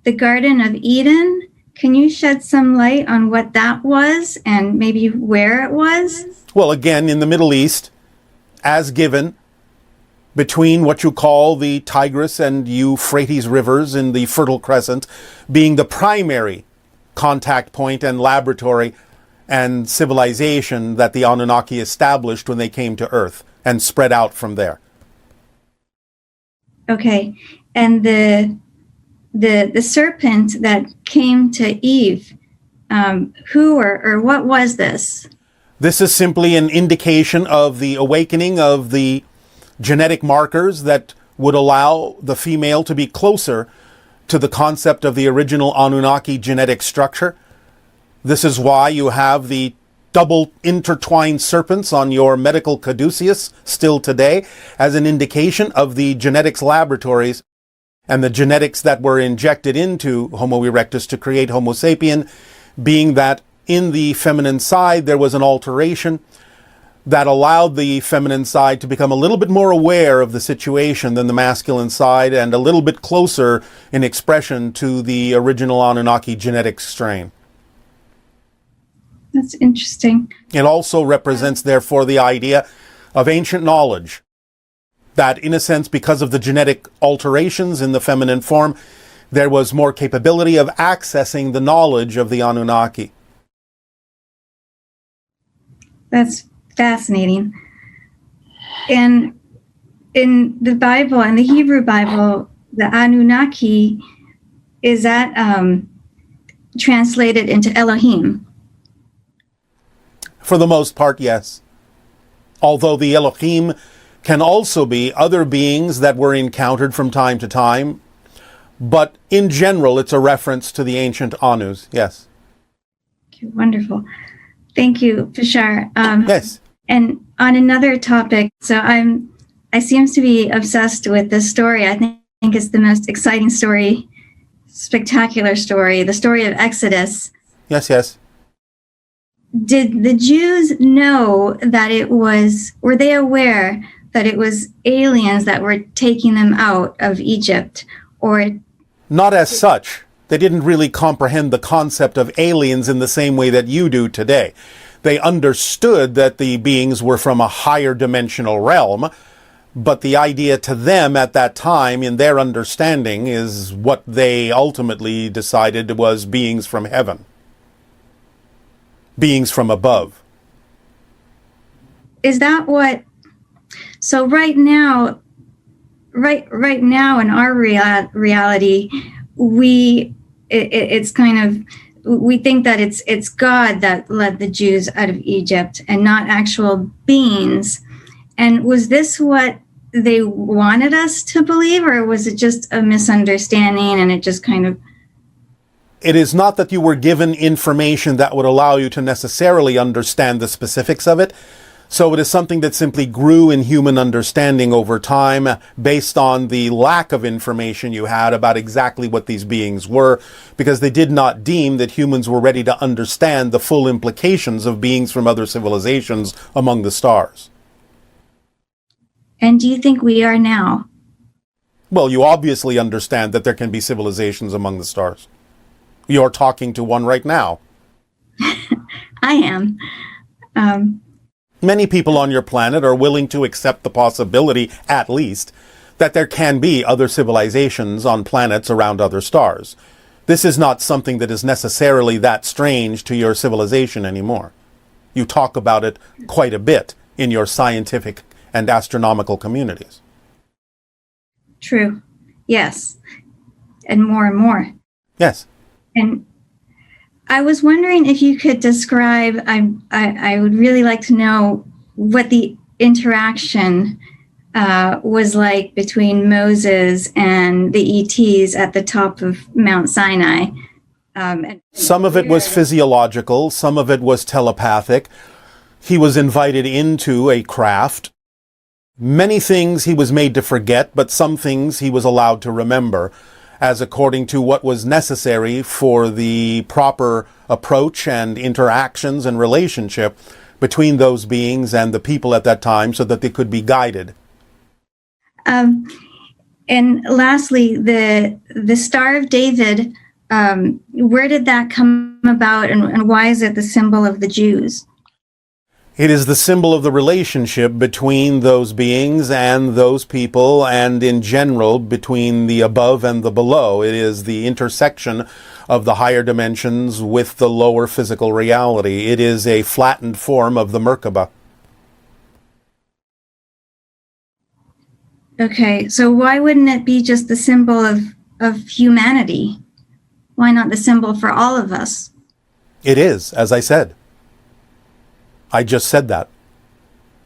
The Garden of Eden, can you shed some light on what that was and maybe where it was? Well, again, in the Middle East, as given, between what you call the Tigris and Euphrates rivers in the Fertile Crescent, being the primary contact point and laboratory and civilization that the Anunnaki established when they came to Earth and spread out from there. Okay. And the serpent that came to Eve, who or what was this? This is simply an indication of the awakening of the genetic markers that would allow the female to be closer to the concept of the original Anunnaki genetic structure. This is why you have the double intertwined serpents on your medical caduceus still today, as an indication of the genetics laboratories and the genetics that were injected into Homo erectus to create Homo sapien, being that in the feminine side there was an alteration that allowed the feminine side to become a little bit more aware of the situation than the masculine side, and a little bit closer in expression to the original Anunnaki genetic strain. That's interesting. It also represents, therefore, the idea of ancient knowledge, that in a sense, because of the genetic alterations in the feminine form, there was more capability of accessing the knowledge of the Anunnaki. That's fascinating. And in the Bible, in the Hebrew Bible, the Anunnaki, is that translated into Elohim? For the most part, yes. Although the Elohim can also be other beings that were encountered from time to time. But in general, it's a reference to the ancient Anus, yes. Okay, wonderful. Thank you, Bashar. Yes. And on another topic, so I seems to be obsessed with this story. I think it's the most exciting story, spectacular story, the story of Exodus. Yes, yes. Did the Jews know that were they aware that it was aliens that were taking them out of Egypt? Or not as such. They didn't really comprehend the concept of aliens in the same way that you do today. They understood that the beings were from a higher dimensional realm, but the idea to them at that time, in their understanding, is what they ultimately decided was beings from heaven. Beings from above. Is that what... So right now in our reality, it's kind of... We think that it's God that led the Jews out of Egypt and not actual beings. And was this what they wanted us to believe, or was it just a misunderstanding and it just kind of... It is not that you were given information that would allow you to necessarily understand the specifics of it. So it is something that simply grew in human understanding over time based on the lack of information you had about exactly what these beings were, because they did not deem that humans were ready to understand the full implications of beings from other civilizations among the stars. And do you think we are now? Well, you obviously understand that there can be civilizations among the stars. You're talking to one right now. I am. Many people on your planet are willing to accept the possibility, at least, that there can be other civilizations on planets around other stars. This is not something that is necessarily that strange to your civilization anymore. You talk about it quite a bit in your scientific and astronomical communities. True. Yes. And more. Yes. And I was wondering if you could describe, I would really like to know what the interaction was like between Moses and the ETs at the top of Mount Sinai. Some of it was physiological, some of it was telepathic. He was invited into a craft. Many things he was made to forget, but some things he was allowed to remember, as according to what was necessary for the proper approach and interactions and relationship between those beings and the people at that time so that they could be guided. And lastly, the Star of David, where did that come about, and why is it the symbol of the Jews? It is the symbol of the relationship between those beings and those people, and in general between the above and the below. It is the intersection of the higher dimensions with the lower physical reality. It is a flattened form of the Merkaba. Okay, so why wouldn't it be just the symbol of humanity? Why not the symbol for all of us? It is, as I said. I just said that.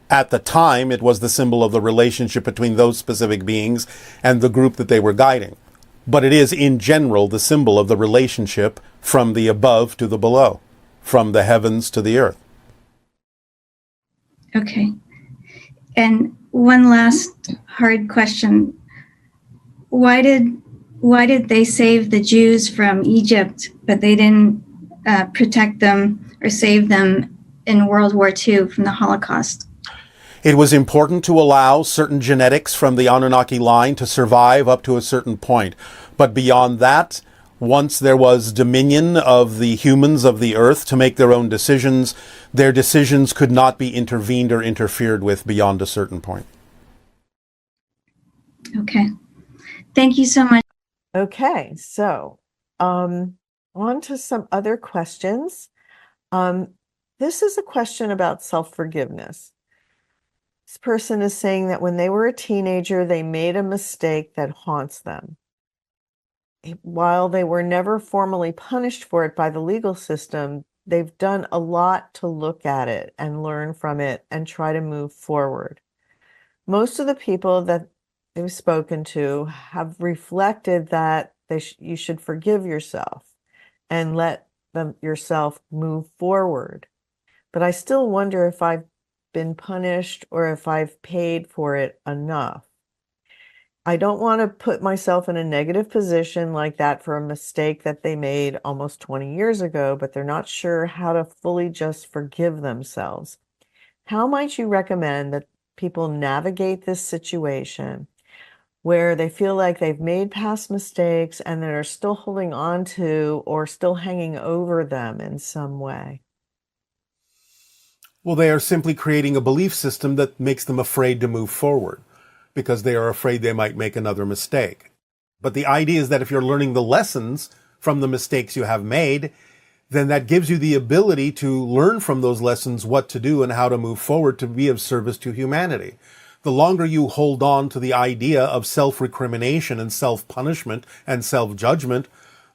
At the time, it was the symbol of the relationship between those specific beings and the group that they were guiding. But it is, in general, the symbol of the relationship from the above to the below, from the heavens to the earth. Okay. And one last hard question. Why did they save the Jews from Egypt, but they didn't protect them or save them in World War II from the Holocaust? It was important to allow certain genetics from the Anunnaki line to survive up to a certain point. But beyond that, once there was dominion of the humans of the earth to make their own decisions, their decisions could not be intervened or interfered with beyond a certain point. Okay. Thank you so much. Okay, so on to some other questions. This is a question about self-forgiveness. This person is saying that when they were a teenager, they made a mistake that haunts them. While they were never formally punished for it by the legal system, they've done a lot to look at it and learn from it and try to move forward. Most of the people that they've spoken to have reflected that you should forgive yourself and let yourself move forward. But I still wonder if I've been punished or if I've paid for it enough. I don't want to put myself in a negative position like that for a mistake that they made almost 20 years ago, but they're not sure how to fully just forgive themselves. How might you recommend that people navigate this situation where they feel like they've made past mistakes and they're still holding on to or still hanging over them in some way? Well, they are simply creating a belief system that makes them afraid to move forward because they are afraid they might make another mistake. But the idea is that if you're learning the lessons from the mistakes you have made, then that gives you the ability to learn from those lessons what to do and how to move forward to be of service to humanity. The longer you hold on to the idea of self-recrimination and self-punishment and self-judgment,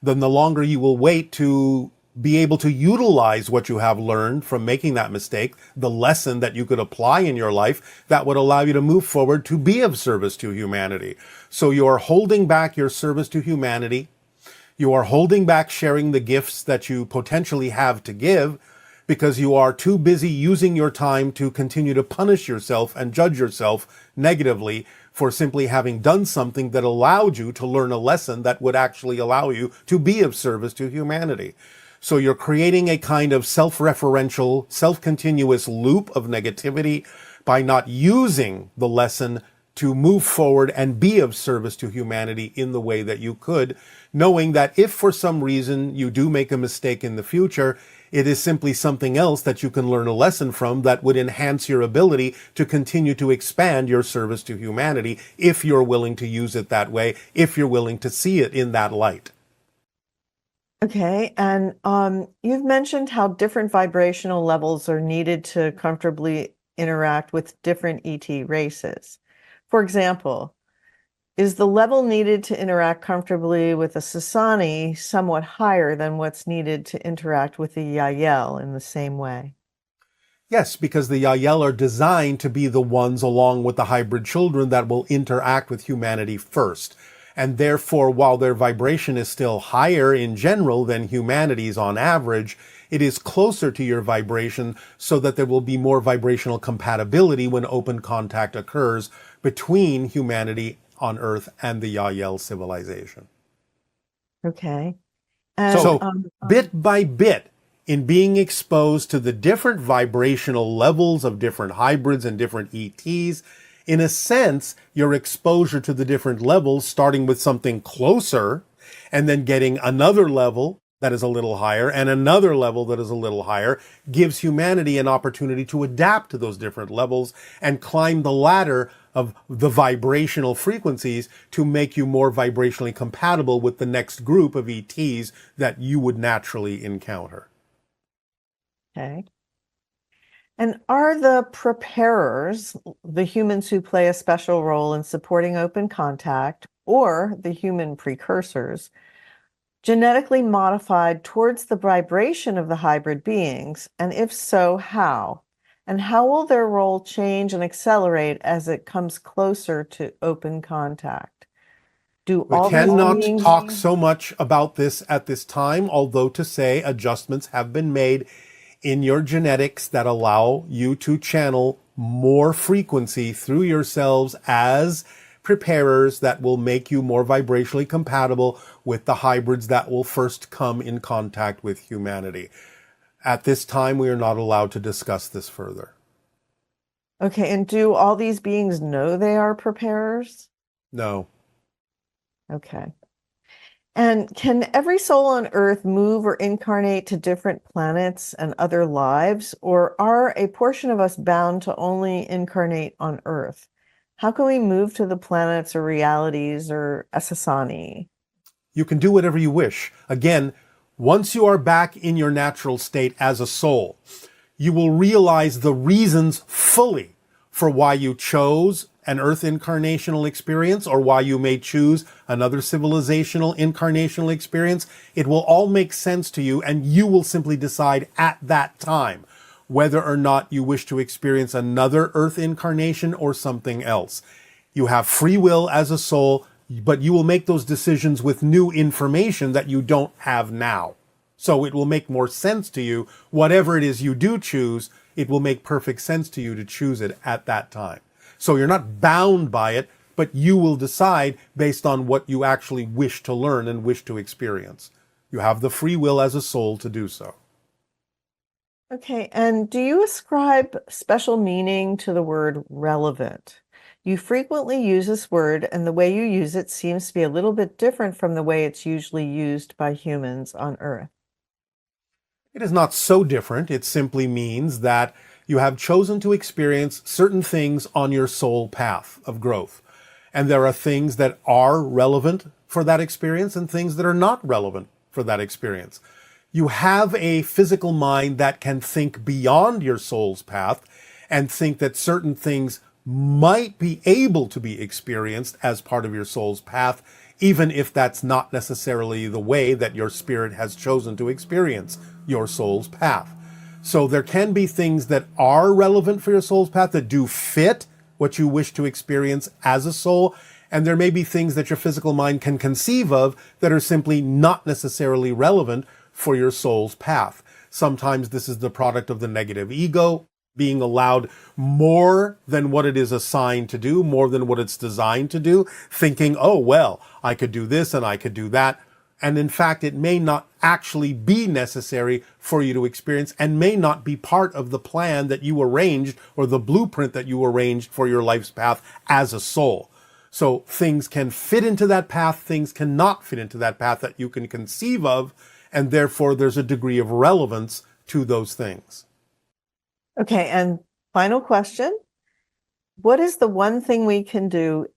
then the longer you will wait to be able to utilize what you have learned from making that mistake, the lesson that you could apply in your life that would allow you to move forward to be of service to humanity. So you are holding back your service to humanity. You are holding back sharing the gifts that you potentially have to give because you are too busy using your time to continue to punish yourself and judge yourself negatively for simply having done something that allowed you to learn a lesson that would actually allow you to be of service to humanity. So you're creating a kind of self-referential, self-continuous loop of negativity by not using the lesson to move forward and be of service to humanity in the way that you could, knowing that if for some reason you do make a mistake in the future, it is simply something else that you can learn a lesson from that would enhance your ability to continue to expand your service to humanity if you're willing to use it that way, if you're willing to see it in that light. Okay, and you've mentioned how different vibrational levels are needed to comfortably interact with different ET races. For example, is the level needed to interact comfortably with a Sasani somewhat higher than what's needed to interact with the Yael in the same way? Yes, because the Yael are designed to be the ones, along with the hybrid children, that will interact with humanity first. And therefore, while their vibration is still higher in general than humanity's on average, it is closer to your vibration so that there will be more vibrational compatibility when open contact occurs between humanity on Earth and the Yael civilization. Okay. So bit by bit, in being exposed to the different vibrational levels of different hybrids and different ETs, in a sense, your exposure to the different levels, starting with something closer and then getting another level that is a little higher and another level that is a little higher, gives humanity an opportunity to adapt to those different levels and climb the ladder of the vibrational frequencies to make you more vibrationally compatible with the next group of ETs that you would naturally encounter. Okay. And are the preparers, the humans who play a special role in supporting open contact, or the human precursors, genetically modified towards the vibration of the hybrid beings? And if so, how? And how will their role change and accelerate as it comes closer to open contact? We cannot talk so much about this at this time, although to say adjustments have been made in your genetics that allow you to channel more frequency through yourselves as preparers that will make you more vibrationally compatible with the hybrids that will first come in contact with humanity. At this time, we are not allowed to discuss this further. Okay, and do all these beings know they are preparers? No. Okay. And can every soul on Earth move or incarnate to different planets and other lives, or are a portion of us bound to only incarnate on Earth? How can we move to the planets or realities or Asasani? You can do whatever you wish. Again, once you are back in your natural state as a soul, you will realize the reasons fully for why you chose an Earth incarnational experience or why you may choose another civilizational incarnational experience. It will all make sense to you, and you will simply decide at that time whether or not you wish to experience another Earth incarnation or something else. You have free will as a soul, but you will make those decisions with new information that you don't have now. So it will make more sense to you, whatever it is you do choose, it will make perfect sense to you to choose it at that time. So you're not bound by it, but you will decide based on what you actually wish to learn and wish to experience. You have the free will as a soul to do so. Okay, and do you ascribe special meaning to the word relevant? You frequently use this word, and the way you use it seems to be a little bit different from the way it's usually used by humans on Earth. It is not so different. It simply means that you have chosen to experience certain things on your soul path of growth. And there are things that are relevant for that experience and things that are not relevant for that experience. You have a physical mind that can think beyond your soul's path and think that certain things might be able to be experienced as part of your soul's path, even if that's not necessarily the way that your spirit has chosen to experience your soul's path. So there can be things that are relevant for your soul's path that do fit what you wish to experience as a soul, and there may be things that your physical mind can conceive of that are simply not necessarily relevant for your soul's path. Sometimes this is the product of the negative ego, being allowed more than what it is assigned to do, more than what it's designed to do, thinking, oh, well, I could do this and I could do that. And in fact, it may not actually be necessary for you to experience and may not be part of the plan that you arranged or the blueprint that you arranged for your life's path as a soul. So things can fit into that path, things cannot fit into that path that you can conceive of, and therefore there's a degree of relevance to those things. Okay, and final question. What is the one thing we can do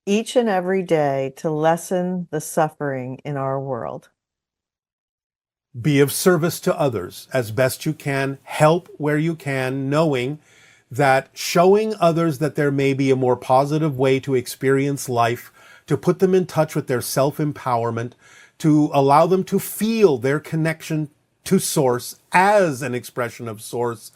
each and every day to lessen the suffering in our world? Be of service to others as best you can. Help where you can, knowing that showing others that there may be a more positive way to experience life, to put them in touch with their self-empowerment, to allow them to feel their connection to Source as an expression of Source,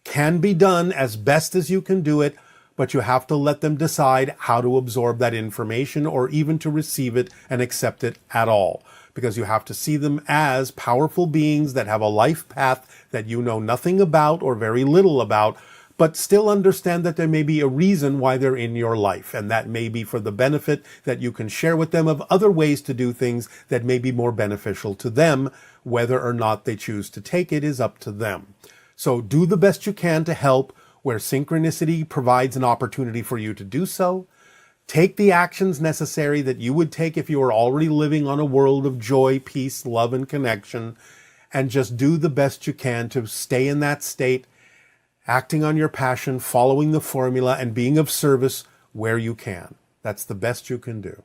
can be done as best as you can do it, but you have to let them decide how to absorb that information or even to receive it and accept it at all. Because you have to see them as powerful beings that have a life path that you know nothing about or very little about, but still understand that there may be a reason why they're in your life. And that may be for the benefit that you can share with them of other ways to do things that may be more beneficial to them. Whether or not they choose to take it is up to them. So do the best you can to help where synchronicity provides an opportunity for you to do so. Take the actions necessary that you would take if you were already living on a world of joy, peace, love, and connection, and just do the best you can to stay in that state, acting on your passion, following the formula, and being of service where you can. That's the best you can do.